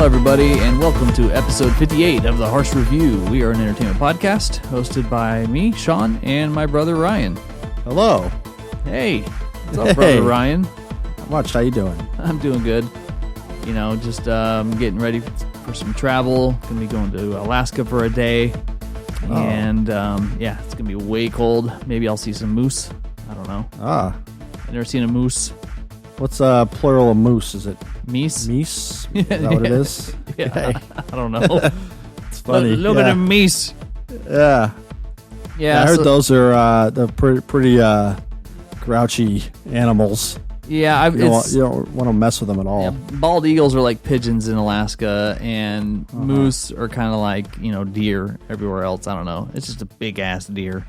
everybody, and welcome to episode 58 of the Harsch Review. We are an entertainment podcast hosted by me, Sean, and my brother Ryan. Hello. Hey, what's up, brother Ryan? Not much. How you doing? I'm doing good. You know, just getting ready for some travel. Gonna be going to Alaska for a day, and yeah, it's gonna be way cold. Maybe I'll see some moose. I don't know. I've never seen a moose. What's plural of moose? Is it Meese? meese? Is that what it is? Yeah, Okay. I don't know. It's funny. Look at a meese. Yeah. Yeah, I heard those are they're pretty grouchy animals. Yeah, You don't want to mess with them at all. Yeah, bald eagles are like pigeons in Alaska, and moose are kind of like, deer everywhere else. I don't know. It's just a big ass deer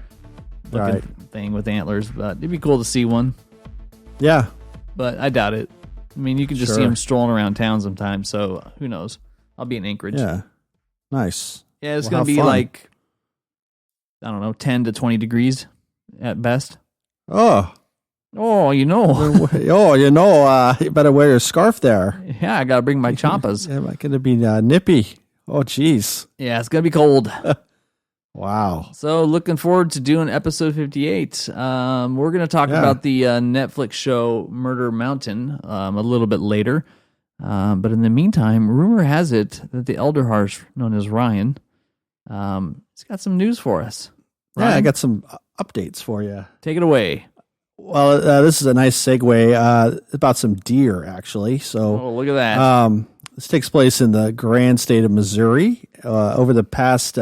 looking thing with antlers, but it'd be cool to see one. Yeah. But I doubt it. I mean, you can just see them strolling around town sometimes, so who knows? I'll be in Anchorage. Yeah. Nice. Yeah, it's going to be fun. like, I don't know, 10 to 20 degrees at best. Oh, you better wear your scarf there. Yeah, I got to bring my champas. Yeah, it's going to be nippy. Oh, geez. Yeah, it's going to be cold. Wow. So looking forward to doing episode 58. We're going to talk about the Netflix show Murder Mountain a little bit later. But in the meantime, rumor has it that the elder Harsch, known as Ryan, he's got some news for us. Ryan, Yeah, I got some updates for you. take it away. Well, this is a nice segue about some deer, actually. So, Oh, look at that. this takes place in the grand state of Missouri. Over the past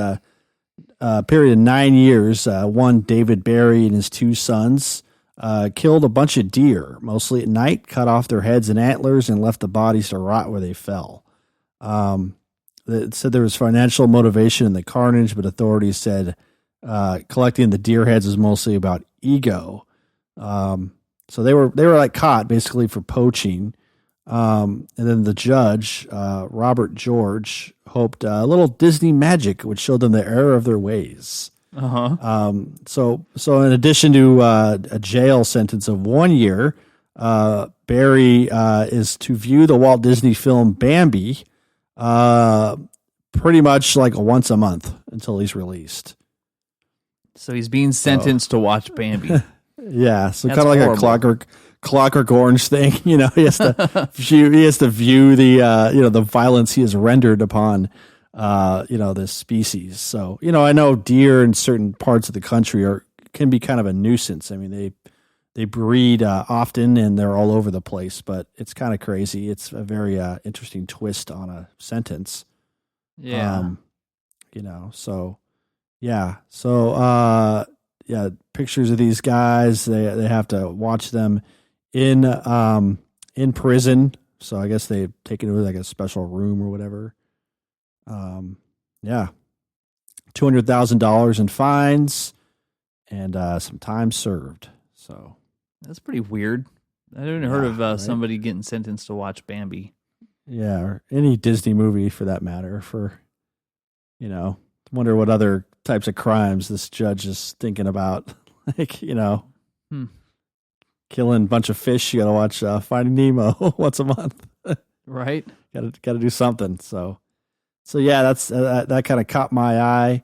period of 9 years, one David Barry and his two sons killed a bunch of deer, mostly at night, cut off their heads and antlers, and left the bodies to rot where they fell. It said there was financial motivation in the carnage, but authorities said collecting the deer heads was mostly about ego. So they were like caught basically for poaching. And then the judge, Robert George, hoped a little Disney magic would show them the error of their ways. So in addition to a jail sentence of 1 year, Barry is to view the Walt Disney film Bambi pretty much like once a month until he's released. So he's being sentenced to watch Bambi. Yeah, so That's kind of like horrible. a Clockwork Orange thing, he has to view the the violence he has rendered upon this species. So I know deer in certain parts of the country can be kind of a nuisance. I mean they breed often and they're all over the place, but it's kind of crazy. It's a very interesting twist on a sentence. Yeah. Pictures of these guys. They have to watch them in prison. So I guess they've taken it with like a special room or whatever. $200,000 in fines and some time served. So That's pretty weird. I haven't heard of somebody getting sentenced to watch Bambi. yeah, or any Disney movie for that matter. Wonder what other types of crimes this judge is thinking about. Killing a bunch of fish. You got to watch Finding Nemo once a month. Right? Got to do something. So yeah, that's that kind of caught my eye.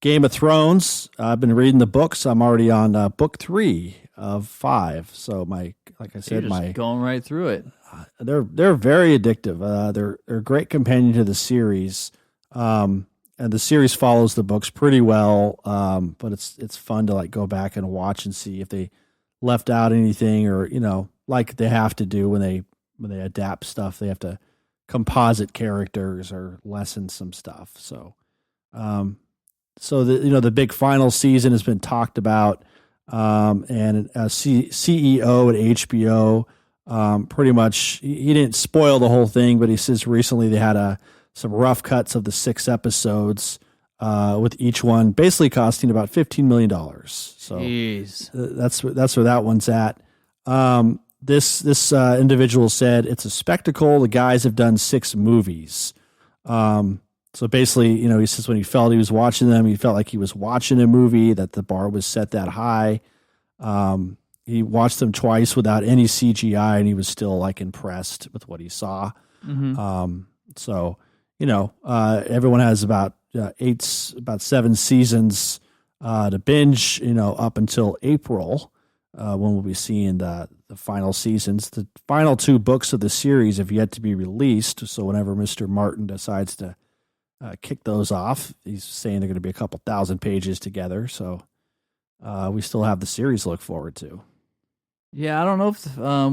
Game of Thrones. I've been reading the books. I'm already on book 3 of 5. So You're just going right through it. they're very addictive. They're a great companion to the series. And the series follows the books pretty well. But it's fun to go back and watch and see if they left out anything or, like they have to do when they adapt stuff, they have to composite characters or lessen some stuff. So the big final season has been talked about. And CEO at HBO, pretty much he didn't spoil the whole thing, but he says recently they had some rough cuts of the 6 episodes, with each one basically costing about $15 million. So Jeez. That's where that one's at. This individual said it's a spectacle. The guys have done 6 movies. So basically, he says when he felt he was watching them, he felt like he was watching a movie, that the bar was set that high. He watched them twice without any CGI, and he was still impressed with what he saw. So, everyone has about 7 seasons to binge, up until April, when we'll be seeing the final seasons. The final 2 books of the series have yet to be released. So whenever Mr. Martin decides to kick those off, he's saying they're going to be a couple thousand pages together. So we still have the series to look forward to. Yeah, I don't know if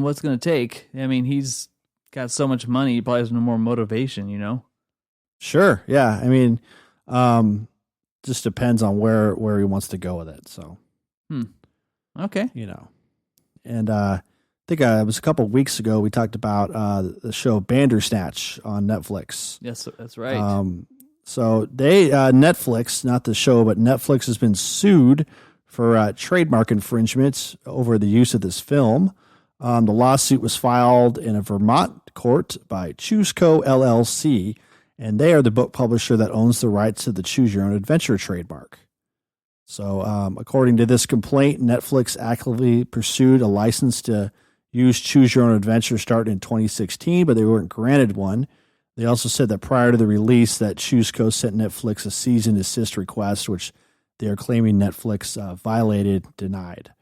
what's going to take. I mean, he's got so much money, he probably has no more motivation, Sure. Yeah. I mean, just depends on where he wants to go with it. So, okay. And I think it was a couple of weeks ago we talked about the show Bandersnatch on Netflix. Yes, that's right. So they Netflix, not the show, but Netflix has been sued for trademark infringement over the use of this film. The lawsuit was filed in a Vermont court by Chooseco LLC, and they are the book publisher that owns the rights to the Choose Your Own Adventure trademark. So according to this complaint, Netflix actively pursued a license to use Choose Your Own Adventure starting in 2016, but they weren't granted one. They also said that prior to the release that Chooseco sent Netflix a cease and desist request, which they are claiming Netflix denied.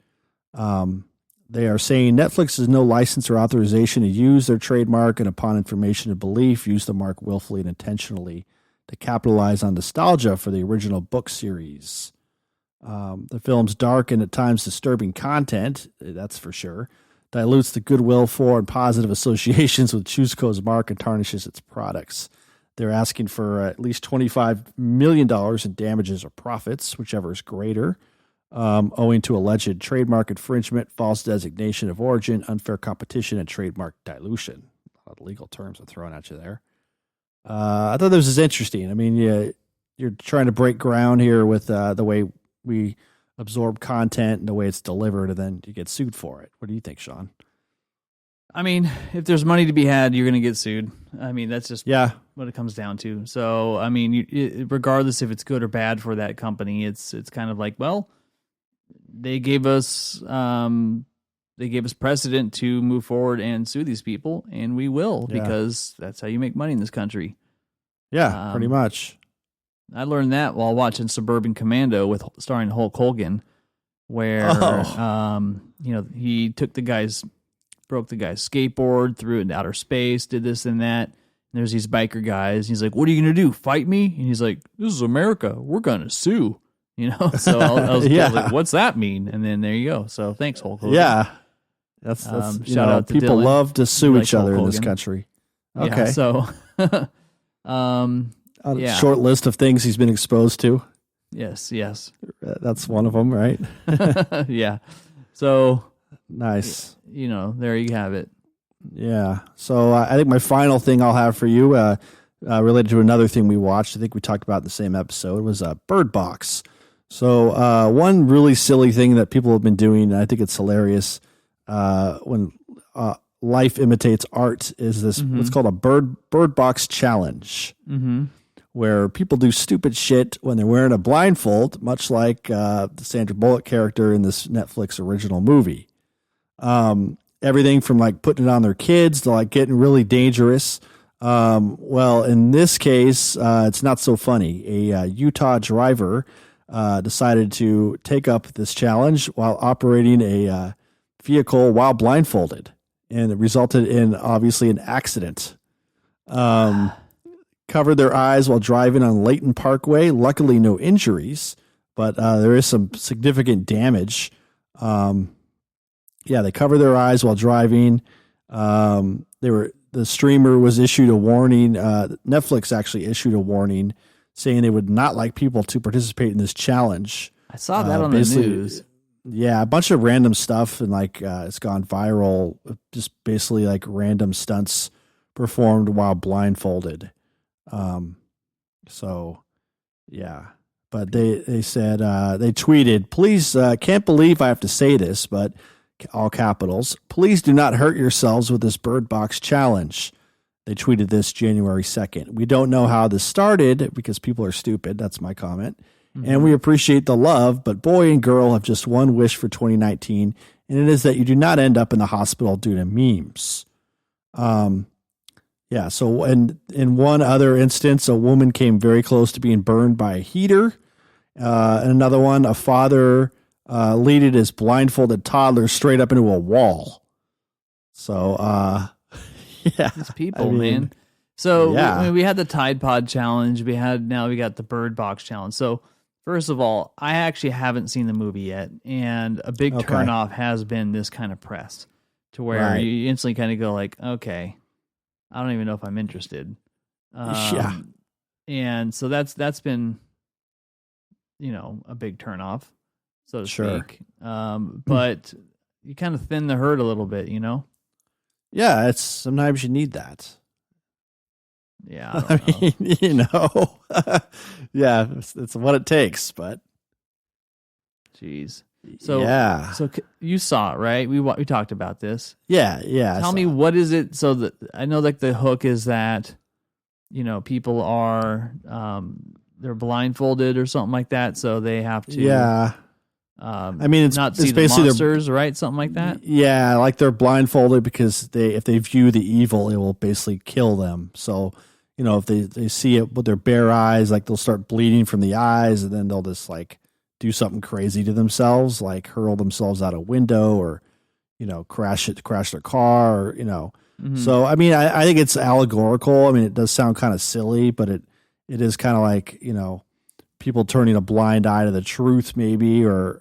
They are saying Netflix has no license or authorization to use their trademark, and upon information and belief, use the mark willfully and intentionally to capitalize on nostalgia for the original book series. The film's dark and at times disturbing content, that's for sure, dilutes the goodwill for and positive associations with Chooseco's mark and tarnishes its products. They're asking for at least $25 million in damages or profits, whichever is greater, owing to alleged trademark infringement, false designation of origin, unfair competition, and trademark dilution. A lot of legal terms are thrown at you there. I thought this was interesting. I mean, you're trying to break ground here with the way we absorb content and the way it's delivered, and then you get sued for it. What do you think, Sean? I mean, if there's money to be had, you're going to get sued. I mean, that's just what it comes down to. So, I mean, regardless if it's good or bad for that company, it's kind of like, well, they gave us precedent to move forward and sue these people, and we will because that's how you make money in this country. Yeah, pretty much. I learned that while watching Suburban Commando starring Hulk Hogan, where he broke the guy's skateboard, threw it into outer space, did this and that. And there's these biker guys. He's like, "What are you gonna do? Fight me?" And he's like, "This is America. We're gonna sue." So I was like, "What's that mean?" And then there you go. So thanks, Hulk Hogan. Yeah, that's shout out to people Dylan. love to sue each other in this country. Okay, yeah, so short list of things he's been exposed to. Yes, that's one of them, right? Yeah. So nice. There you have it. Yeah. So I think my final thing I'll have for you, related to another thing we watched, I think we talked about in the same episode, was Bird Box. So one really silly thing that people have been doing, and I think it's hilarious, when life imitates art, is this what's called a bird box challenge, where people do stupid shit when they're wearing a blindfold, much like the Sandra Bullock character in this Netflix original movie. Everything from like putting it on their kids to like getting really dangerous. Well, in this case, it's not so funny. A Utah driver decided to take up this challenge while operating a vehicle while blindfolded, and it resulted in obviously an accident. Covered their eyes while driving on Layton Parkway. Luckily, no injuries, but there is some significant damage. They covered their eyes while driving. The streamer was issued a warning. Netflix actually issued a warning saying they would not like people to participate in this challenge. I saw that on the news. Yeah, a bunch of random stuff, and it's gone viral. Just basically like random stunts performed while blindfolded. But they said, they tweeted, "Please, can't believe I have to say this, but all capitals, please do not hurt yourselves with this Bird Box challenge." They tweeted this January 2nd. "We don't know how this started because people are stupid." That's my comment. "And we appreciate the love, but boy and girl have just one wish for 2019, and it is that you do not end up in the hospital due to memes." Yeah. So, in one other instance, a woman came very close to being burned by a heater. And another one, a father leaded his blindfolded toddler straight up into a wall. So, yeah. These people, man. So yeah. we had the Tide Pod challenge. Now we got the Bird Box challenge. So first of all, I actually haven't seen the movie yet, and a big turnoff has been this kind of press, to where you instantly kind of go like, okay, I don't even know if I'm interested. Yeah. And so that's been, a big turnoff, so to speak. But you kind of thin the herd a little bit, Yeah, sometimes you need that. Yeah, I mean, yeah, it's what it takes. But jeez, so you saw it, right? We talked about this. Yeah. Tell me, what is it? So I know like the hook is that people are they're blindfolded or something like that, so they have to. Yeah. I mean, it's not see it's the basically monsters, right? Something like that. Yeah, like they're blindfolded because if they view the evil, it will basically kill them. So, if they see it with their bare eyes, like they'll start bleeding from the eyes, and then they'll just like do something crazy to themselves, like hurl themselves out a window or, crash their car, or, Mm-hmm. So, I mean, I think it's allegorical. I mean, it does sound kind of silly, but it is kind of like, people turning a blind eye to the truth, maybe, or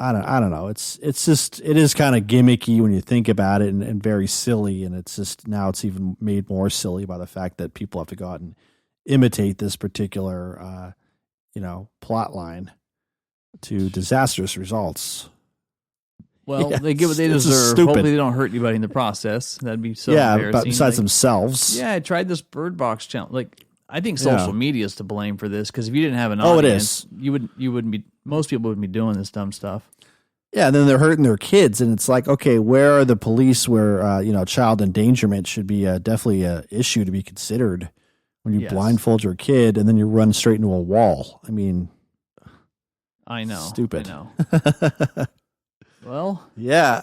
I don't know. It is kind of gimmicky when you think about it, and very silly. And it's just now it's even made more silly by the fact that people have to go out and imitate this particular plot line to disastrous results. Well, they get what they deserve. Hopefully, they don't hurt anybody in the process. That'd be so embarrassing. But besides themselves. Yeah, I tried this Bird Box challenge. Like, I think social media is to blame for this, because if you didn't have an audience, you wouldn't be. Most people wouldn't be doing this dumb stuff. Yeah, and then they're hurting their kids, and it's like, okay, where are the police? Where child endangerment should be definitely an issue to be considered when you blindfold your kid and then you run straight into a wall. I mean, I know, stupid. I know. Well, yeah.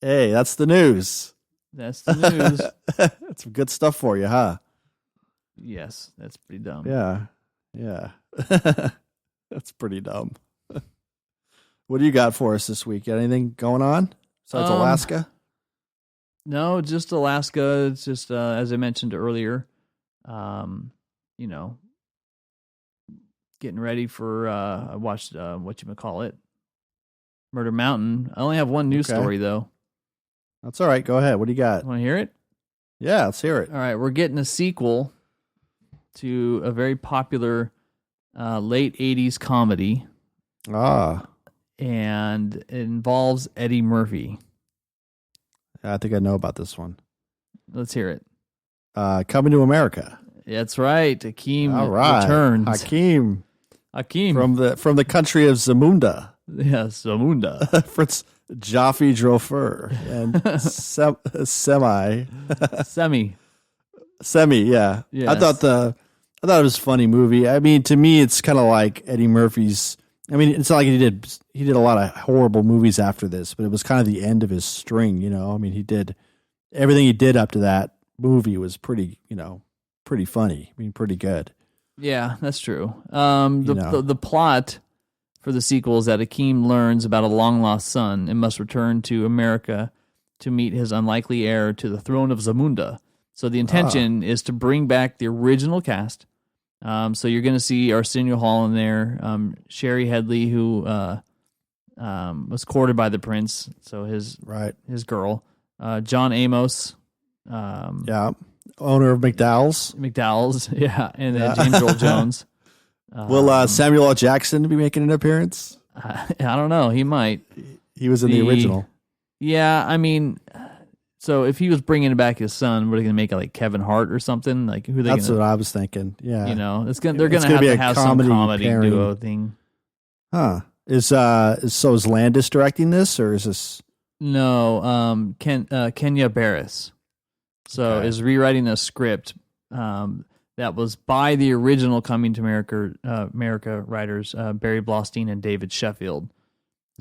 Hey, that's the news. That's the news. That's some good stuff for you, huh? Yes, that's pretty dumb. Yeah. That's pretty dumb. What do you got for us this week? Got anything going on besides Alaska? No, just Alaska. It's just as I mentioned earlier, getting ready for. I watched Murder Mountain. I only have one news story though. That's all right. Go ahead. What do you got? Want to hear it? Yeah, let's hear it. All right, we're getting a sequel to a very popular late 80s comedy. And it involves Eddie Murphy. I think I know about this one. Let's hear it. Coming to America. That's right. Hakeem returns. Hakeem from the country of Zamunda. Yes, Zamunda. Fritz Jaffe Drofer and Semi. Yeah. Yes. I thought it was a funny movie. I mean, to me, it's kind of like Eddie Murphy's. I mean, it's not like he did a lot of horrible movies after this, but it was kind of the end of his string. I mean, he did everything he did up to that movie was pretty funny. I mean, pretty good. Yeah, that's true. The plot for the sequel is that Hakeem learns about a long-lost son and must return to America to meet his unlikely heir to the throne of Zamunda. So the intention is to bring back the original cast. So you're going to see Arsenio Hall in there, Sherry Headley, who was courted by the prince, so his girl, John Amos, owner of McDowell's, yeah, and then James Earl Jones. Will Samuel L. Jackson be making an appearance? I don't know. He might. He was in the original. Yeah, I mean, so if he was bringing back his son, what are they going to make it like Kevin Hart or something? Like who? That's what I was thinking. Yeah, they're going to have some comedy duo thing. Huh? Is Landis directing this, or is this? No, Kenya Barris. So is rewriting a script that was by the original Coming to America writers Barry Blaustein and David Sheffield.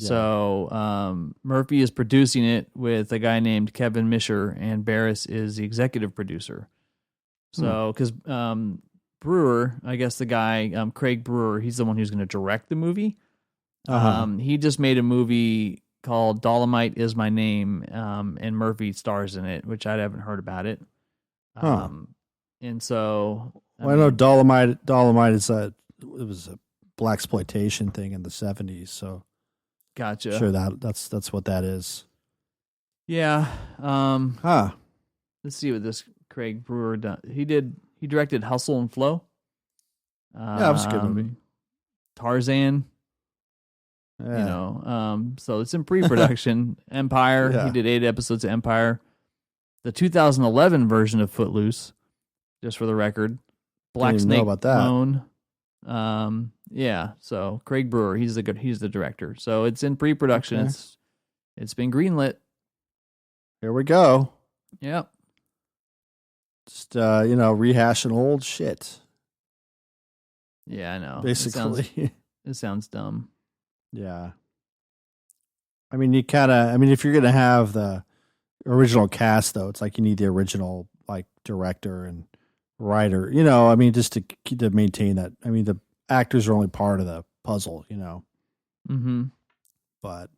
Yeah. So Murphy is producing it with a guy named Kevin Misher, and Barris is the executive producer. So, because Brewer, I guess the guy, Craig Brewer, he's the one who's going to direct the movie. He just made a movie called Dolomite Is My Name, and Murphy stars in it, which I haven't heard about it. And so... I know Dolomite is it was a blaxploitation thing in the 70s, so... Gotcha. Sure, that's what that is. Yeah. Let's see what this Craig Brewer done. He directed Hustle and Flow. Yeah, that was a good movie. Tarzan. Yeah. So it's in pre-production. Empire. Yeah. He did 8 episodes of Empire. The 2011 version of Footloose, just for the record. Black Didn't even Snake know about that. Moan. Yeah. So Craig Brewer, he's the director. So it's in pre-production. Okay. It's been greenlit. Here we go. Yep. Just rehashing old shit. Yeah, I know. Basically. It sounds dumb. Yeah. I mean, if you're gonna have the original cast, though, it's like you need the original like director and writer. Just to maintain that. I mean, the actors are only part of the puzzle. Mm-hmm. But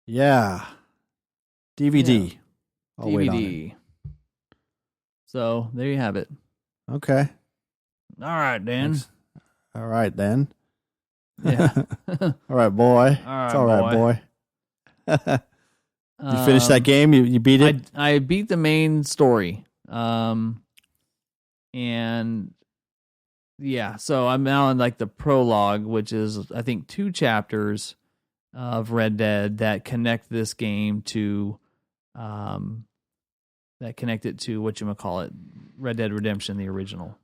yeah, DVD. Yeah. I'll wait on it. DVD. So there you have it. Okay. All right, Dan. Thanks. All right, then. Yeah. All right, boy. It's all right, boy. You finished that game? You beat it? I beat the main story. And yeah, so I'm now in like the prologue, which is I think 2 chapters of Red Dead that connect this game to that connect it to whatchamacallit, Red Dead Redemption, the original.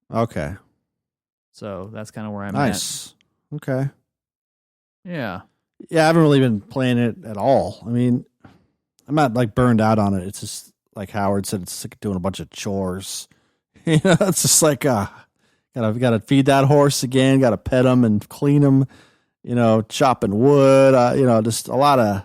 Okay. So that's kind of where I'm nice. Okay. at. Yeah. Yeah, I haven't really been playing it at all. I mean, I'm not like burned out on it. It's just like Howard said, it's like doing a bunch of chores. It's just like gotta feed that horse again, gotta pet him and clean him, chopping wood, just a lot of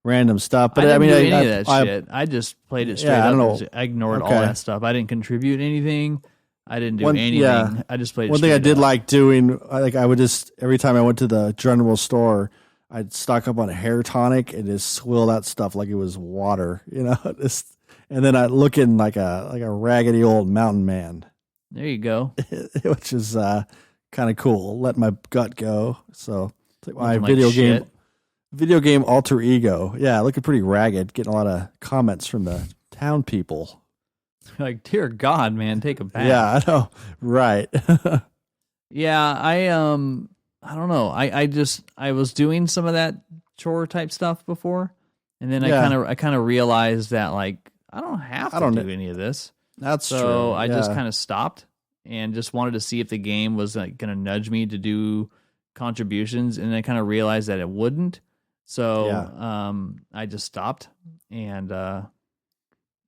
random stuff. But I didn't do any of that shit. I just played it straight up. I don't know. I ignored all Okay. that stuff. I didn't contribute anything. I didn't do anything. Yeah. I just played it One thing I straight did up. like doing, I would just, every time I went to the general store, I'd stock up on a hair tonic and just swill that stuff like it was water, and then I'd look in like a raggedy old mountain man. There you go. Which is kind of cool. Let my gut go. So it's like my Looking like video game alter ego. Yeah, looking pretty ragged. Getting a lot of comments from the town people. Like, dear God, man, take a bath. Yeah, I know. Right. Yeah, I don't know. I was doing some of that chore type stuff before, and then I kind of realized that like I don't have to do any of this. That's true. So I just kind of stopped and just wanted to see if the game was like going to nudge me to do contributions, and I kind of realized that it wouldn't. So I just stopped, and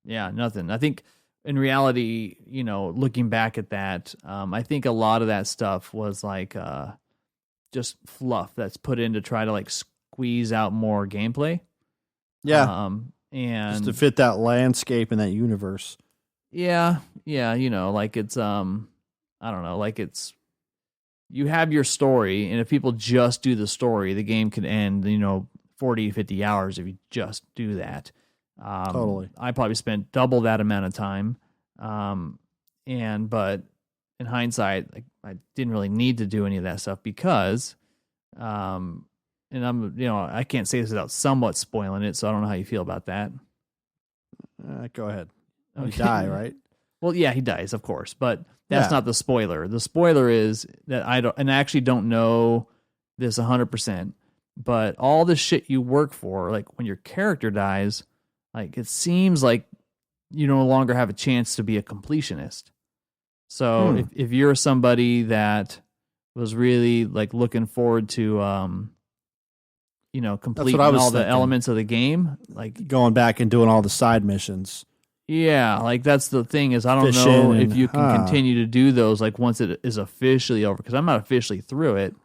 nothing. I think in reality, looking back at that, I think a lot of that stuff was like just fluff that's put in to try to like squeeze out more gameplay. Yeah. And just to fit that landscape and that universe. Yeah, like it's I don't know, like it's you have your story, and if people just do the story, the game could end, 40, 50 hours if you just do that. Totally. I probably spent double that amount of time. But in hindsight, like, I didn't really need to do any of that stuff because, and I'm, I can't say this without somewhat spoiling it, so I don't know how you feel about that. Go ahead. Okay. You die, right? Well, yeah, he dies, of course, but that's not the spoiler. The spoiler is that I actually don't know this 100%, but all the shit you work for, like when your character dies, like it seems like you no longer have a chance to be a completionist. So if you're somebody that was really like looking forward to, completing all the elements of the game, like going back and doing all the side missions. Yeah, like that's the thing is I don't know if you can continue to do those like once it is officially over, because I'm not officially through it.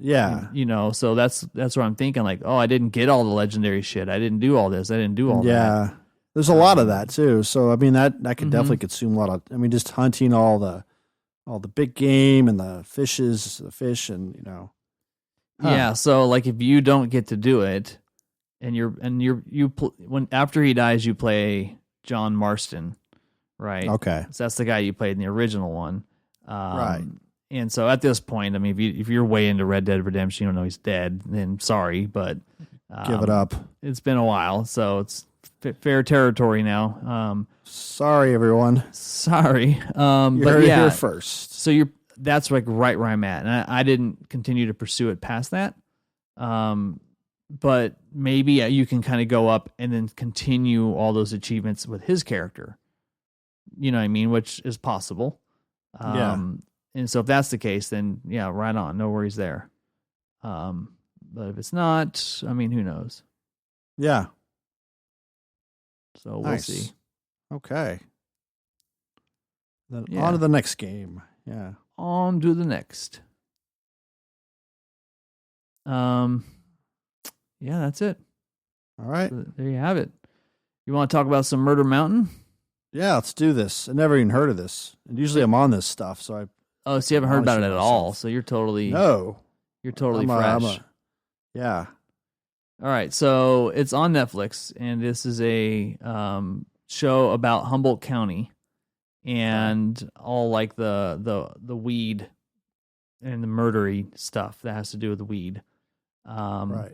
Yeah. And, so that's where I'm thinking like, oh, I didn't get all the legendary shit. I didn't do all this. I didn't do all that. Yeah. There's a lot of that too. So I mean that could definitely consume a lot of. I mean, just hunting all the big game and the fish and Yeah. So like if you don't get to do it, and when after he dies, you play John Marston, right? Okay. So that's the guy you played in the original one, right? And so at this point, I mean, if you're way into Red Dead Redemption, you don't know he's dead. Then sorry, but give it up. It's been a while, so it's fair territory now. Sorry, everyone. Sorry, you but heard it yeah, here first. So that's like right where I'm at, and I didn't continue to pursue it past that. But maybe you can kind of go up and then continue all those achievements with his character. You know what I mean? Which is possible. And so if that's the case, then yeah, right on. No worries there. But if it's not, I mean, who knows? Yeah. So we'll see. Okay. Then on to the next game. Yeah. On to the next. Yeah, that's it. All right. So there you have it. You want to talk about some Murder Mountain? Yeah, let's do this. I never even heard of this. And usually I'm on this stuff, so so you haven't heard about it at all. So you're totally fresh. Yeah. All right, so it's on Netflix, and this is a show about Humboldt County and all like the weed and the murdery stuff that has to do with the weed. Right.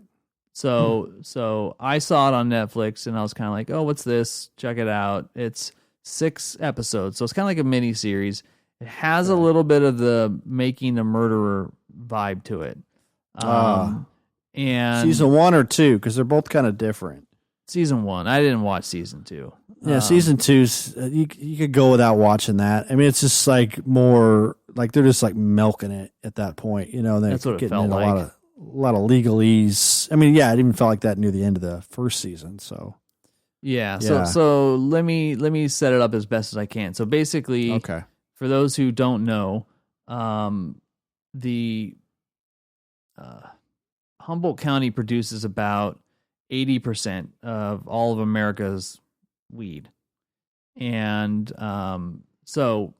So I saw it on Netflix, and I was kind of like, oh, what's this? Check it out. It's 6 episodes, so it's kind of like a mini series. It has a little bit of the Making a Murderer vibe to it. And season 1 or 2, because they're both kind of different. Season 1. I didn't watch season 2. Yeah, season 2's you could go without watching that. I mean, it's just like more like they're just like milking it at that point, And that's what it felt like. A lot of legalese. I mean, yeah, it even felt like that near the end of the first season. So yeah. So let me set it up as best as I can. So basically, okay. For those who don't know, the Humboldt County produces about 80% of all of America's weed. And so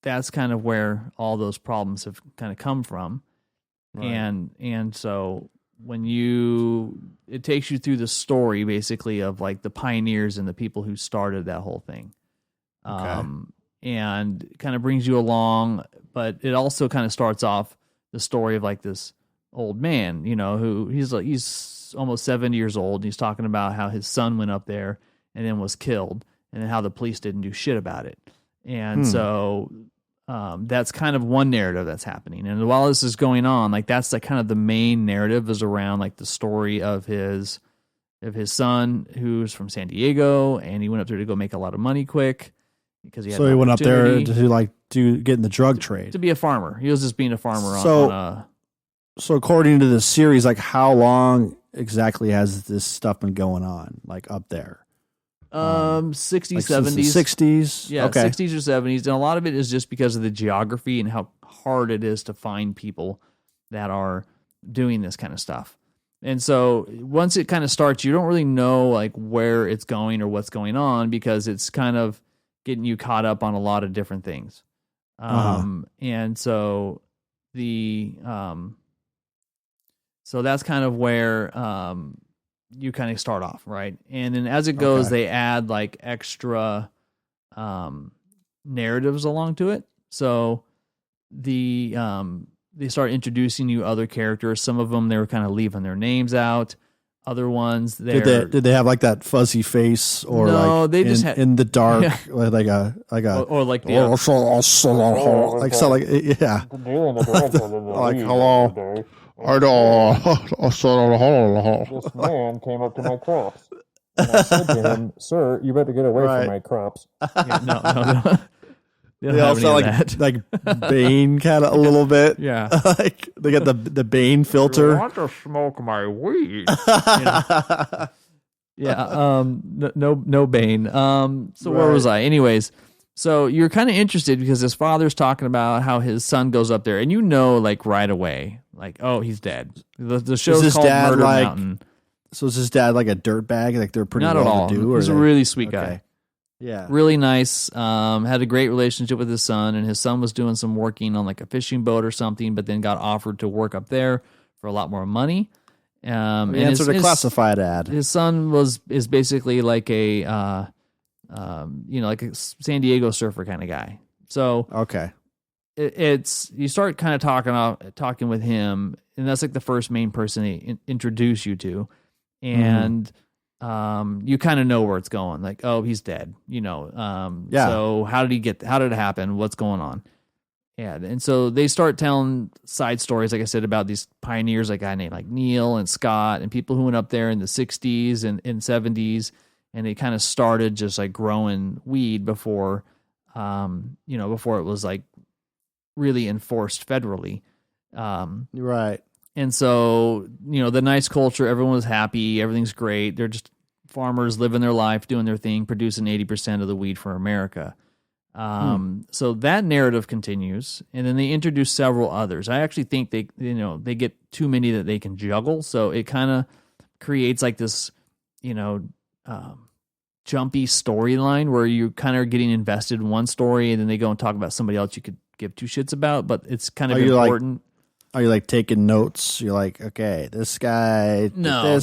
that's kind of where all those problems have kind of come from. Right. And so when it takes you through the story basically of like the pioneers and the people who started that whole thing. Okay. And kind of brings you along, but it also kind of starts off the story of like this old man, who he's almost 70 years old. And he's talking about how his son went up there and then was killed, and then how the police didn't do shit about it. And so that's kind of one narrative that's happening. And while this is going on, like that's the kind of the main narrative is around like the story of his son, who's from San Diego, and he went up there to go make a lot of money quick. Because he went up there to get in the drug trade. To be a farmer. He was just being a farmer. So according to the series, like how long exactly has this stuff been going on? Like up there? 60s, like 70s. 60s? Yeah, okay. 60s or 70s. And a lot of it is just because of the geography and how hard it is to find people that are doing this kind of stuff. And so once it kind of starts, you don't really know like where it's going or what's going on, because it's kind of getting you caught up on a lot of different things. And so so that's kind of where you kind of start off, right? And then as it goes, they add like extra narratives along to it. So they start introducing you other characters. Some of them, they were kind of leaving their names out. Other ones, did they have like that fuzzy face, or no? Like they just had in the dark, like a or like like so like yeah, like hello. This man came up to my crops, and I said to him, "Sir, you better get away from my crops." Yeah, no. They also like Bane kind of a little bit. Yeah, like they got the Bane filter. You want to smoke my weed? Yeah. No Bane. So where was I? Anyways, so you're kind of interested because his father's talking about how his son goes up there, and like right away, Like, oh, he's dead. The show's his called dad Murder like- Mountain. So is his dad like a dirtbag? Like they're pretty Not well at all. to do? Or He's a really sweet guy. Yeah. Really nice. Had a great relationship with his son, and his son was doing some working on like a fishing boat or something, but then got offered to work up there for a lot more money. He answered a classified ad. His son is basically like a like a San Diego surfer kind of guy. So Okay. it's you start kind of talking with him, and that's like the first main person they introduce you to, and you kind of know where it's going. Like, oh, he's dead. So how did it happen? What's going on? Yeah, and so they start telling side stories, like I said, about these pioneers, like a guy named like Neil and Scott, and people who went up there in the 60s and 70s, and they kind of started just like growing weed before it was like really enforced federally. Right. And so, the nice culture, everyone was happy, everything's great. They're just farmers living their life, doing their thing, producing 80% of the weed for America. So that narrative continues, and then they introduce several others. I actually think they get too many that they can juggle. So it kind of creates like this, jumpy storyline where you kind of are getting invested in one story, and then they go and talk about somebody else you could give two shits about, but it's kind of important. Are you like taking notes? You're like, okay, this guy. No.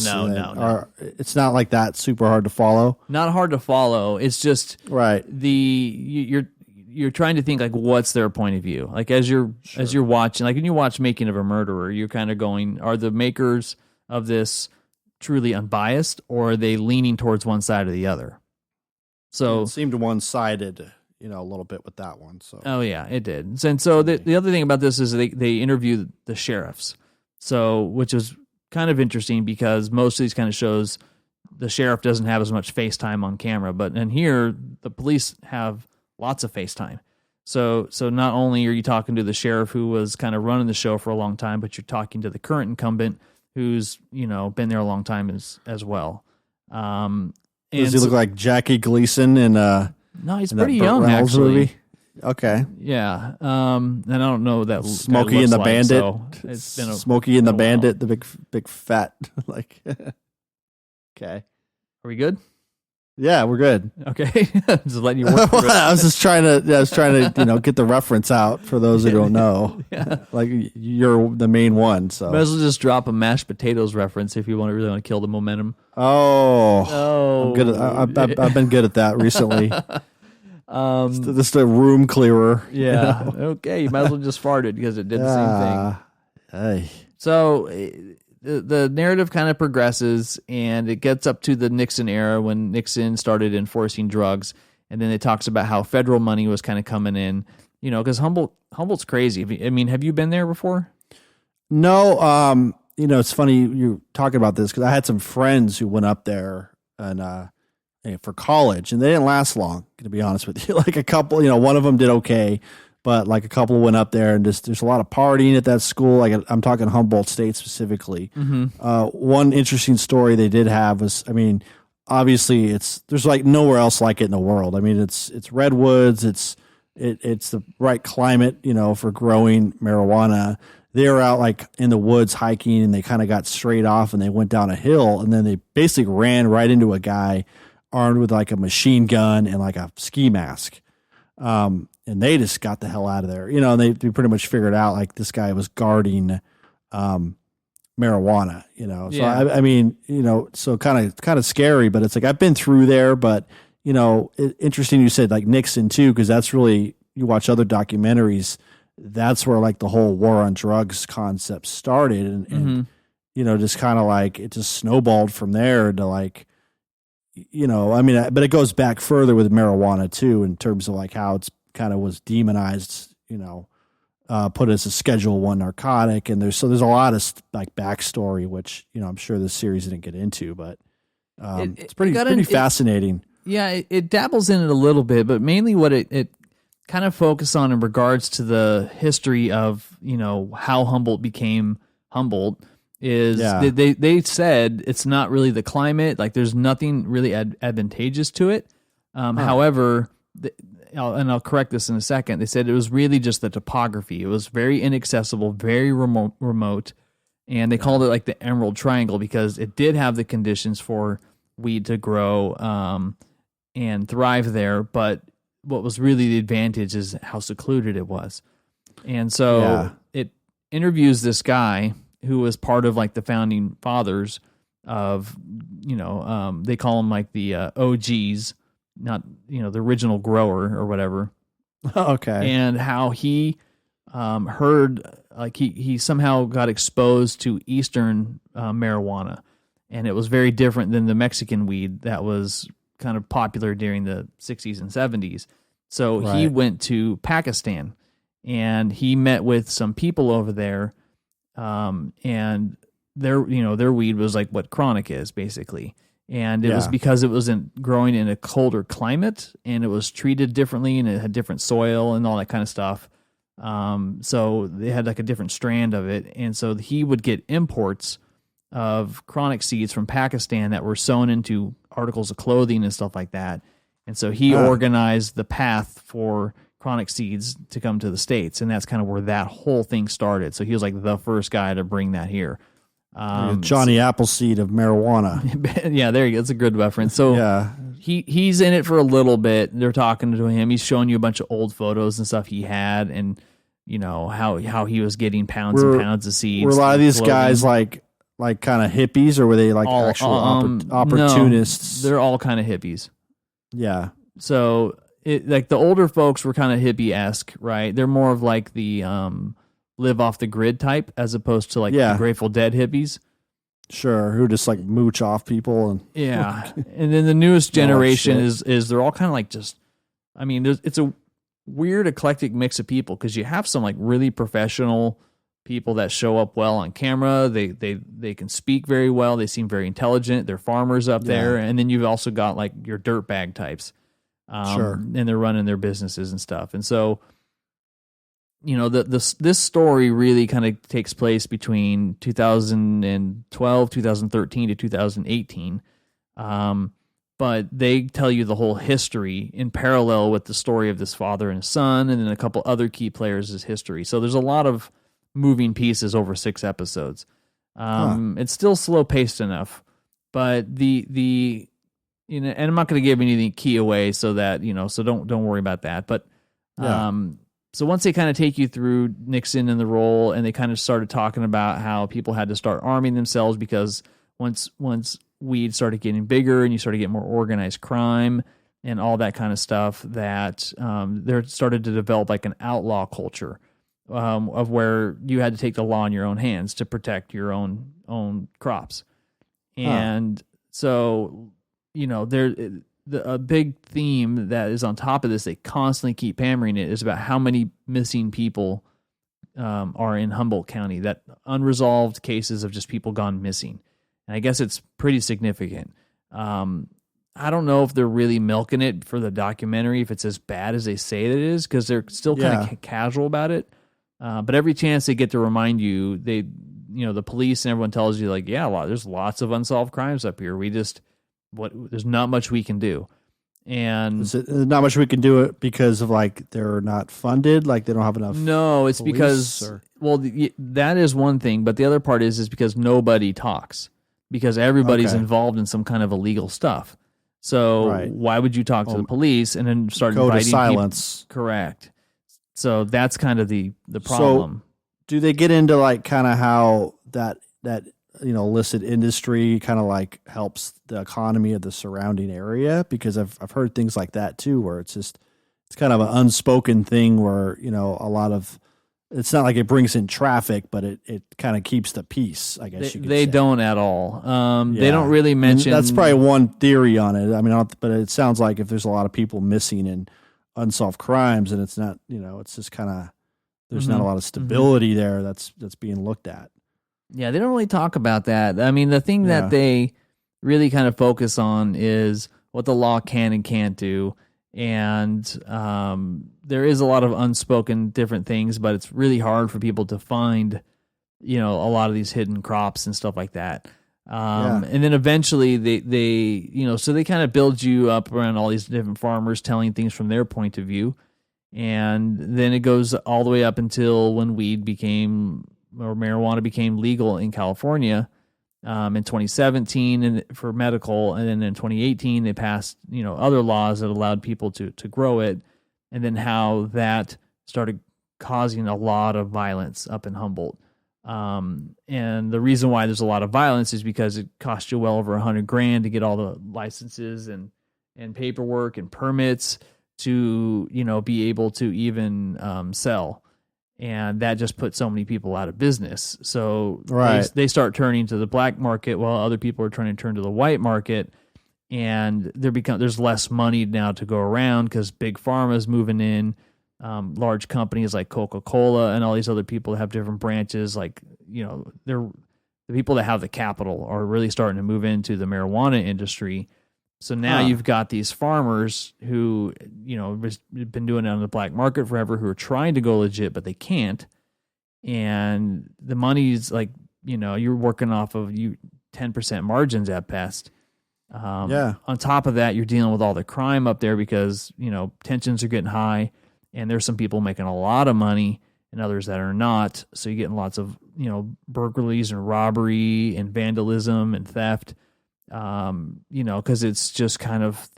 Or it's not like that super hard to follow. Not hard to follow. It's just right. You're trying to think like what's their point of view. Like as you're watching, like when you watch Making of a Murderer, you're kind of going, are the makers of this truly unbiased, or are they leaning towards one side or the other? So it seemed one-sided. A little bit with that one. So oh yeah, it did. And so the other thing about this is they interview the sheriffs, which is kind of interesting because most of these kind of shows, the sheriff doesn't have as much FaceTime on camera, but in here the police have lots of FaceTime. So not only are you talking to the sheriff who was kind of running the show for a long time, but you're talking to the current incumbent who's been there a long time as well. Does he look like Jackie Gleason in No, he's pretty young, actually. Movie? Okay. Yeah. And I don't know that Smokey and the Bandit. So it's been Smokey and the Bandit, the big fat like. Okay. Are we good? Yeah, we're good. Okay. Just letting you work through it. I was trying to get the reference out for those who don't know. Yeah. Like you're the main one, so might as well just drop a mashed potatoes reference if you really want to kill the momentum. Oh. I'm good I've been good at that recently. This is a room clearer. Yeah. Okay. You might as well just fart it because it did the same thing. Hey. So the narrative kind of progresses, and it gets up to the Nixon era when Nixon started enforcing drugs, and then it talks about how federal money was kind of coming in. Because Humboldt's crazy. I mean, have you been there before? No. It's funny you're talking about this because I had some friends who went up there and for college, and they didn't last long, to be honest with you. Like a couple, one of them did okay, but like a couple went up there, and just there's a lot of partying at that school. Like I'm talking Humboldt State specifically. Mm-hmm. One interesting story they did have was, obviously there's like nowhere else like it in the world. It's redwoods. It's the right climate, for growing marijuana. They were out like in the woods hiking, and they kind of got straight off, and they went down a hill, and then they basically ran right into a guy armed with like a machine gun and like a ski mask. And they just got the hell out of there, and they pretty much figured out like this guy was guarding marijuana, So yeah. So kind of scary, but it's like I've been through there, but interesting you said like Nixon too, because that's really, you watch other documentaries, that's where like the whole war on drugs concept started, and just kind of like it just snowballed from there to like, but it goes back further with marijuana too, in terms of like how it's kind of was demonized, put as a Schedule I narcotic, and there's a lot of like backstory, which I'm sure this series didn't get into, but it's pretty fascinating. Yeah, it dabbles in it a little bit, but mainly what it kind of focused on in regards to the history of how Humboldt became Humboldt is they said it's not really the climate, like there's nothing really advantageous to it. However, I'll correct this in a second. They said it was really just the topography. It was very inaccessible, very remote, and they called it like the Emerald Triangle because it did have the conditions for weed to grow and thrive there. But what was really the advantage is how secluded it was. And so it interviews this guy who was part of like the founding fathers of, they call them like the OGs, not, the original grower or whatever. Okay. And how he heard, like he somehow got exposed to Eastern marijuana. And it was very different than the Mexican weed that was kind of popular during the 60s and 70s. So he went to Pakistan and he met with some people over there. And their weed was like what chronic is basically. And it was because it wasn't growing in a colder climate and it was treated differently and it had different soil and all that kind of stuff. So they had like a different strand of it. And so he would get imports of chronic seeds from Pakistan that were sewn into articles of clothing and stuff like that. And so he organized the path for chronic seeds to come to the States. And that's kind of where that whole thing started. So he was like the first guy to bring that here. Johnny Appleseed of marijuana. Yeah, there you go. That's a good reference. So he's in it for a little bit. They're talking to him. He's showing you a bunch of old photos and stuff he had and, how he was getting pounds and pounds of seeds. Were a lot of these guys like kind of hippies or were they like actual opportunists? No, they're all kind of hippies. Yeah. So like the older folks were kind of hippie-esque, right? They're more of like the live off the grid type as opposed to like the Grateful Dead hippies. Sure, who just like mooch off people and and then the newest generation is they're all kind of like just, I mean, it's a weird eclectic mix of people because you have some like really professional people that show up well on camera. They can speak very well. They seem very intelligent. They're farmers up there, and then you've also got like your dirtbag types, and they're running their businesses and stuff. And so, this story really kind of takes place between 2012, 2013 to 2018. But they tell you the whole history in parallel with the story of this father and his son, and then a couple other key players' history. So there's a lot of moving pieces over 6 episodes. It's still slow paced enough, but the and I'm not going to give anything key away so that, so don't worry about that. But, so once they kind of take you through Nixon and the role, and they kind of started talking about how people had to start arming themselves because once weed started getting bigger and you started getting more organized crime and all that kind of stuff, that there started to develop like an outlaw culture of where you had to take the law in your own hands to protect your own crops. And so, a big theme that is on top of this, they constantly keep hammering it, is about how many missing people are in Humboldt County, that unresolved cases of just people gone missing. And I guess it's pretty significant. I don't know if they're really milking it for the documentary, if it's as bad as they say it is, because they're still kind of casual about it. But every chance they get to remind you, the police and everyone tells you like, there's lots of unsolved crimes up here. There's not much we can do. And there's not much we can do it because of like they're not funded, like they don't have enough. No, it's because that is one thing, but the other part is because nobody talks, because everybody's involved in some kind of illegal stuff. So why would you talk to the police and then start inviting to silence? People? Correct. So that's kind of the problem. So do they get into like kind of how that illicit industry kind of like helps the economy of the surrounding area? Because I've heard things like that too, where it's kind of an unspoken thing where, a lot of, it's not like it brings in traffic, but it kind of keeps the peace, I guess you could say. They don't at all. They don't really mention. And that's probably one theory on it. I mean, but it sounds like if there's a lot of people missing and unsolved crimes, and it's not, it's just kind of, there's not a lot of stability there that's being looked at. Yeah, they don't really talk about that. I mean, the thing that they really kind of focus on is what the law can and can't do. And there is a lot of unspoken different things, but it's really hard for people to find, a lot of these hidden crops and stuff like that. And then eventually they so they kind of build you up around all these different farmers telling things from their point of view. And then it goes all the way up until when marijuana became legal in California in 2017 and for medical. And then in 2018, they passed, other laws that allowed people to grow it. And then how that started causing a lot of violence up in Humboldt. And the reason why there's a lot of violence is because it costs you well over $100,000 to get all the licenses and paperwork and permits to, be able to even sell. And that just put so many people out of business. So they start turning to the black market while other people are trying to turn to the white market. And there's less money now to go around because big pharma is moving in. Large companies like Coca-Cola and all these other people that have different branches, like, they're the people that have the capital are really starting to move into the marijuana industry. So now you've got these farmers who, have been doing it on the black market forever, who are trying to go legit, but they can't. And the money's like, you're working off of 10% margins at best. On top of that, you're dealing with all the crime up there because, tensions are getting high. And there's some people making a lot of money and others that are not. So you're getting lots of, burglaries and robbery and vandalism and theft, because it's just kind of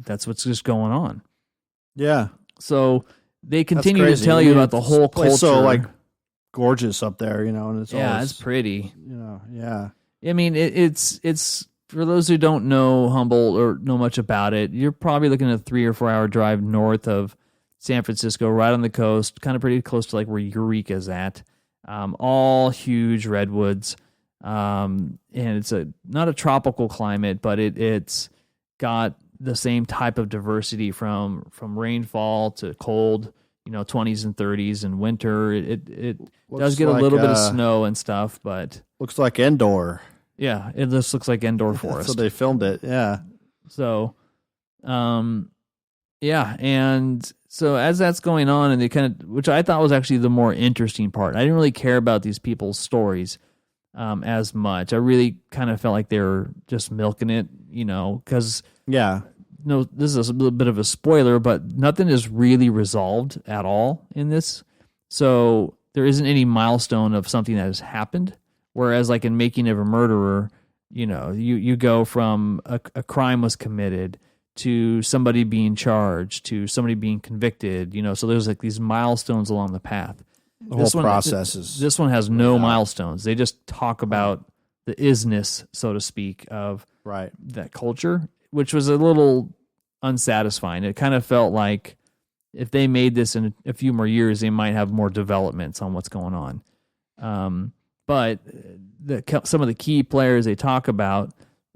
that's what's just going on. Yeah. So they continue to tell you about the whole culture. So gorgeous up there, and it's it's pretty. Yeah. I mean, it's for those who don't know Humboldt or know much about it, you're probably looking at a 3 or 4 hour drive north of San Francisco, right on the coast, kind of pretty close to like where Eureka's at. All huge redwoods. And it's not a tropical climate, but it's got the same type of diversity from rainfall to cold, 20s and 30s and winter. It does get a little bit of snow and stuff, but looks like Endor. Yeah, it just looks like Endor Forest. So they filmed it. Yeah. So, and so as that's going on, and they which I thought was actually the more interesting part. I didn't really care about these people's stories as much. I really kind of felt like they were just milking it, because this is a little bit of a spoiler, but nothing is really resolved at all in this. So there isn't any milestone of something that has happened. Whereas like in Making of a Murderer, you go from a crime was committed to somebody being charged, to somebody being convicted, so there's like these milestones along the path. This one has no milestones. They just talk about the isness, so to speak, of that culture, which was a little unsatisfying. It kind of felt like if they made this in a few more years, they might have more developments on what's going on. But some of the key players they talk about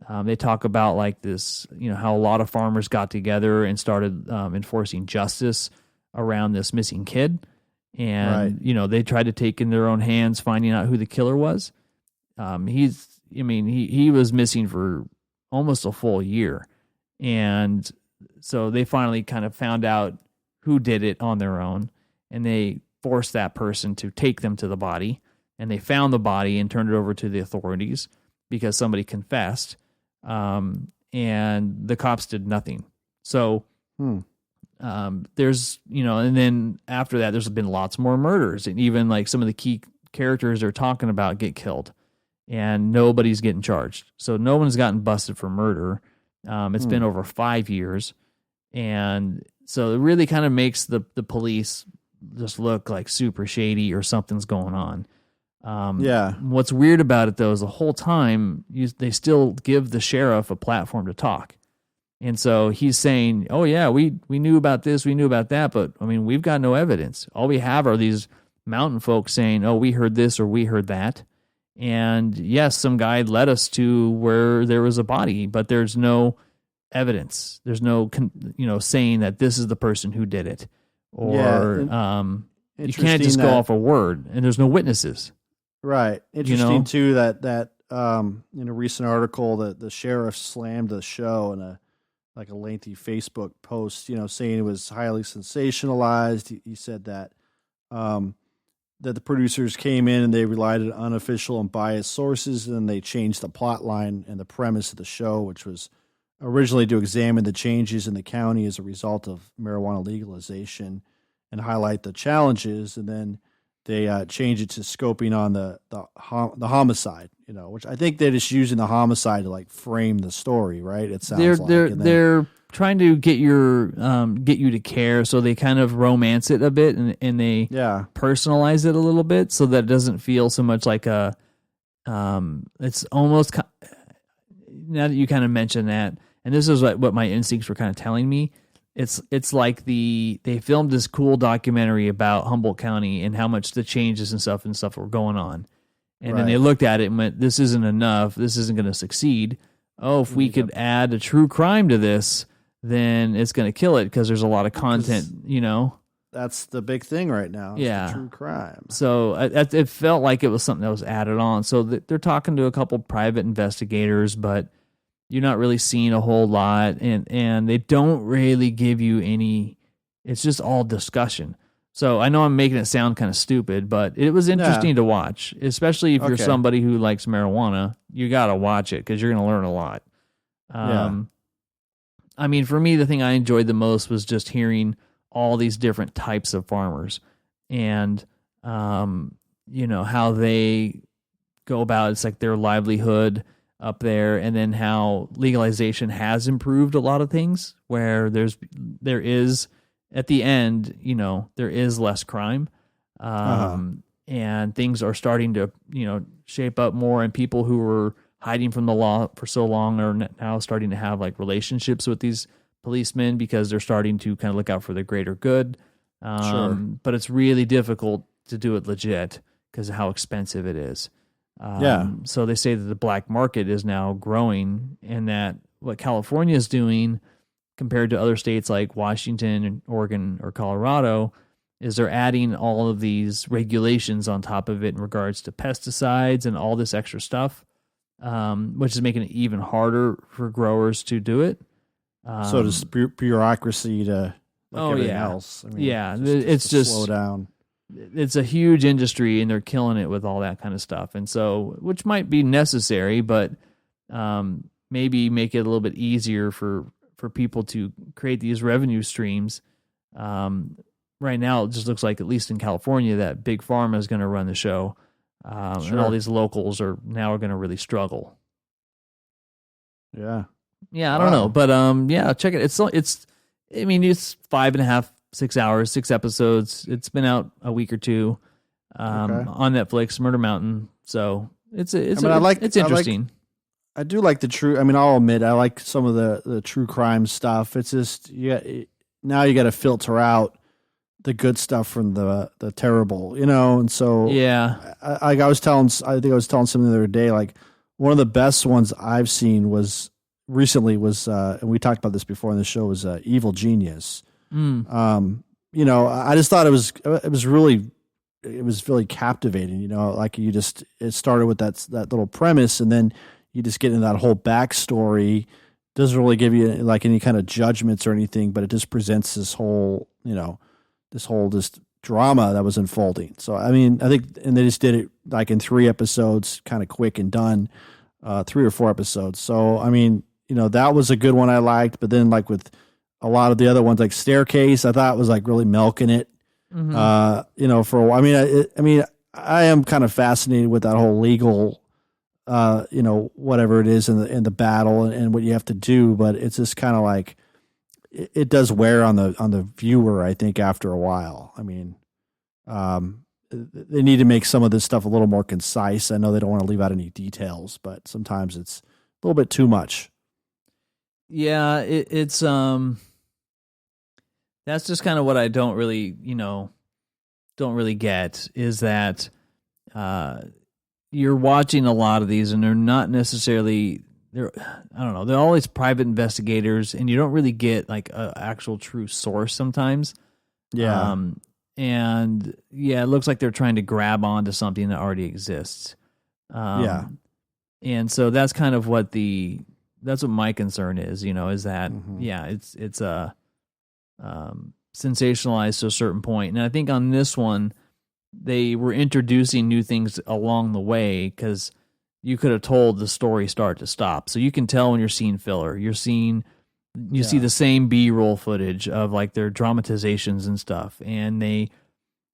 like this, how a lot of farmers got together and started enforcing justice around this missing kid. And, they tried to take in their own hands, finding out who the killer was. He was missing for almost a full year. And so they finally kind of found out who did it on their own. And they forced that person to take them to the body. And they found the body and turned it over to the authorities because somebody confessed. And the cops did nothing. So there's, and then after that, there's been lots more murders. And even like some of the key characters they're talking about get killed. And nobody's getting charged. So no one's gotten busted for murder. It's been over 5 years. And so it really kind of makes the police just look like super shady or something's going on. What's weird about it though is the whole time they still give the sheriff a platform to talk, and so he's saying, "Oh yeah, we knew about this, we knew about that, but we've got no evidence. All we have are these mountain folks saying, oh, we heard this or we heard that, and yes, some guy led us to where there was a body, but there's no evidence. There's no saying that this is the person who did it, or you can't just go off a word, and there's no witnesses." Right. Interesting too that in a recent article that the sheriff slammed the show in a lengthy Facebook post, saying it was highly sensationalized. He said that that the producers came in and they relied on unofficial and biased sources, and they changed the plot line and the premise of the show, which was originally to examine the changes in the county as a result of marijuana legalization and highlight the challenges, and then they changed it to scoping on the homicide, which I think they're just using the homicide to like frame the story, right? It sounds they're trying to get you to care, so they kind of romance it a bit and they personalize it a little bit so that it doesn't feel so much like a it's almost, now that you kind of mentioned that, and this is what my instincts were kind of telling me, it's like they filmed this cool documentary about Humboldt County and how much the changes and stuff were going on, and then they looked at it and went, this isn't enough, this isn't going to succeed. Oh, if we could add a true crime to this, then it's going to kill it because there's a lot of content, That's the big thing right now. The true crime. So it felt like it was something that was added on. So they're talking to a couple private investigators, but you're not really seeing a whole lot, and they don't really give you any. It's just all discussion. So I know I'm making it sound kind of stupid, but it was interesting to watch, especially if you're somebody who likes marijuana. You got to watch it because you're going to learn a lot. I mean, for me, the thing I enjoyed the most was just hearing all these different types of farmers and, how they go about, it's like their livelihood up there, and then how legalization has improved a lot of things where there is at the end, there is less crime, and things are starting to, shape up more, and people who were hiding from the law for so long are now starting to have like relationships with these policemen because they're starting to kind of look out for the greater good. But it's really difficult to do it legit because of how expensive it is. So they say that the black market is now growing, and that what California is doing compared to other states like Washington and Oregon or Colorado is they're adding all of these regulations on top of it in regards to pesticides and all this extra stuff, which is making it even harder for growers to do it. So does bureaucracy to everything else. I mean, it's just slow down. It's a huge industry, and they're killing it with all that kind of stuff. And so, which might be necessary, but maybe make it a little bit easier for people to create these revenue streams. Right now, it just looks like, at least in California, that Big Pharma is going to run the show. And all these locals are going to really struggle. Yeah. Yeah, I don't know, but check it. It's 5.5, 6 hours, 6 episodes. It's been out a week or two on Netflix, Murder Mountain. So it's interesting. I do like the true. I mean, I'll admit I like some of the true crime stuff. It's just now you got to filter out the good stuff from the terrible, and so I think I was telling something the other day, like one of the best ones I've seen recently was and we talked about this before in the show, was Evil Genius. I just thought it was really captivating, like it started with that little premise, and then you just get into that whole backstory. Doesn't really give you like any kind of judgments or anything, but it just presents this whole drama that was unfolding. So, I mean, I think, and they just did it like in 3 episodes, kind of quick and done, 3 or 4 episodes. So, I mean, that was a good one I liked, but then like with a lot of the other ones, like Staircase, I thought was like really milking it, for a while. I am kind of fascinated with that whole legal, whatever it is in the battle and what you have to do, but it's just kind of like, it does wear on the viewer, I think, after a while. I mean, they need to make some of this stuff a little more concise. I know they don't want to leave out any details, but sometimes it's a little bit too much. Yeah, it's that's just kind of what I don't really get, is that you're watching a lot of these and they're not necessarily, they're always private investigators, and you don't really get like an actual true source sometimes. Yeah. And it looks like they're trying to grab onto something that already exists. And so that's kind of what that's what my concern is, is that, it's sensationalized to a certain point. And I think on this one, they were introducing new things along the way because you could have told the story start to stop. So you can tell when you're seeing filler. You see the same B-roll footage of like their dramatizations and stuff, and they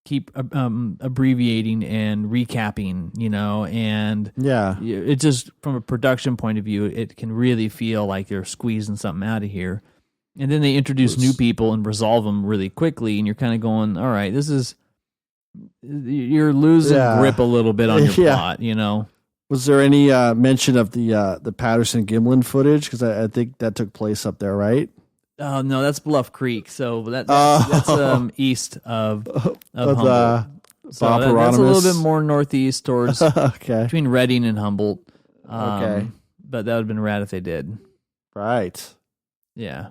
keep abbreviating and recapping, and it just, from a production point of view, it can really feel like they're squeezing something out of here. And then they introduce new people and resolve them really quickly, and you're kind of going, all right, you're losing grip a little bit on your plot, Was there any mention of the Patterson-Gimlin footage? Because I think that took place up there, right? Oh no, that's Bluff Creek. So that's east of Humboldt. So that's a little bit more northeast towards between Reading and Humboldt. But that would have been rad if they did. Right. Yeah.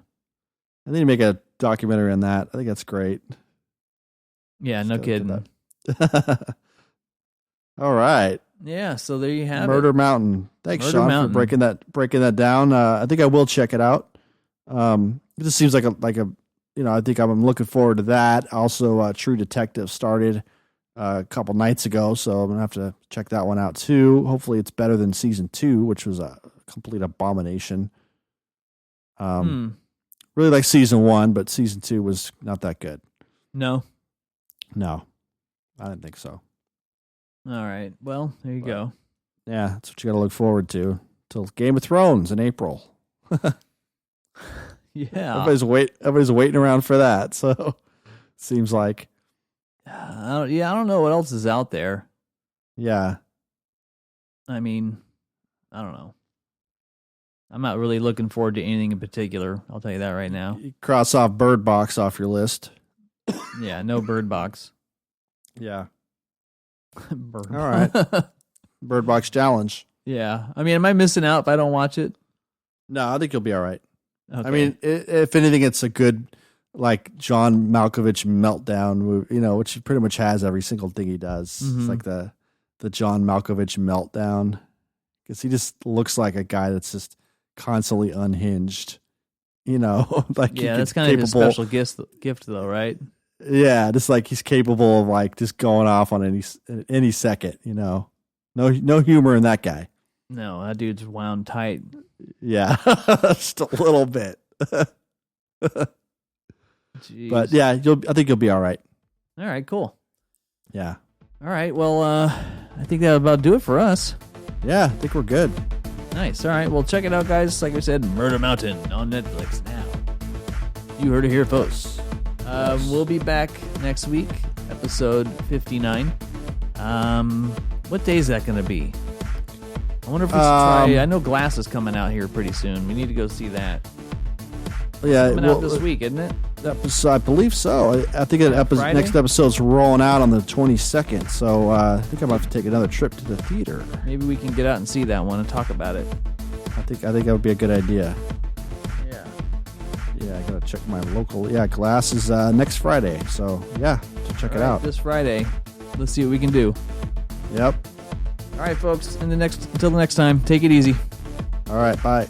I need to make a documentary on that. I think that's great. Yeah, no kidding. All right. Yeah, so there you have Murder Mountain. Thanks, Sean, for breaking that down. I think I will check it out. It just seems like a I think I'm looking forward to that. Also, True Detective started a couple nights ago, so I'm gonna have to check that one out too. Hopefully, it's better than season 2, which was a complete abomination. Really like season 1, but season 2 was not that good. No, I didn't think so. All right, well, there you go. Yeah, that's what you got to look forward to till Game of Thrones in April. Yeah, everybody's waiting around for that. So seems like. I don't know what else is out there. Yeah, I mean, I don't know. I'm not really looking forward to anything in particular. I'll tell you that right now. You cross off Bird Box off your list. Yeah, no Bird Box. Yeah. All right. Bird Box challenge. Yeah. I mean, am I missing out if I don't watch it? No, I think you'll be all right. Okay. I mean, if anything, it's a good, like, John Malkovich meltdown movie, which he pretty much has every single thing he does. Mm-hmm. It's like the John Malkovich meltdown. Because he just looks like a guy that's just constantly unhinged. Like that's kind of his special gift, though, right? Yeah, just like he's capable of like just going off on any second. No humor in that guy. No, that dude's wound tight. Yeah, just a little bit. But yeah, I think you'll be all right. All right, cool. Yeah. All right, well, I think that'll about do it for us. Yeah, I think we're good. Nice. All right, well, check it out, guys. Like I said, Murder Mountain on Netflix now. You heard it here, folks. We'll be back next week, episode 59. What day is that going to be? I wonder if we should try. I know Glass is coming out here pretty soon. We need to go see that. Yeah, coming out this week, isn't it? I believe so. I think next episode's rolling out on the 22nd. So I think I'm about to take another trip to the theater. Maybe we can get out and see that one and talk about it. I think that would be a good idea. Yeah, I gotta check my local. Yeah, Glass is next Friday. So yeah, check it out this Friday. Let's see what we can do. Yep. All right, folks. Until the next time, take it easy. All right, bye.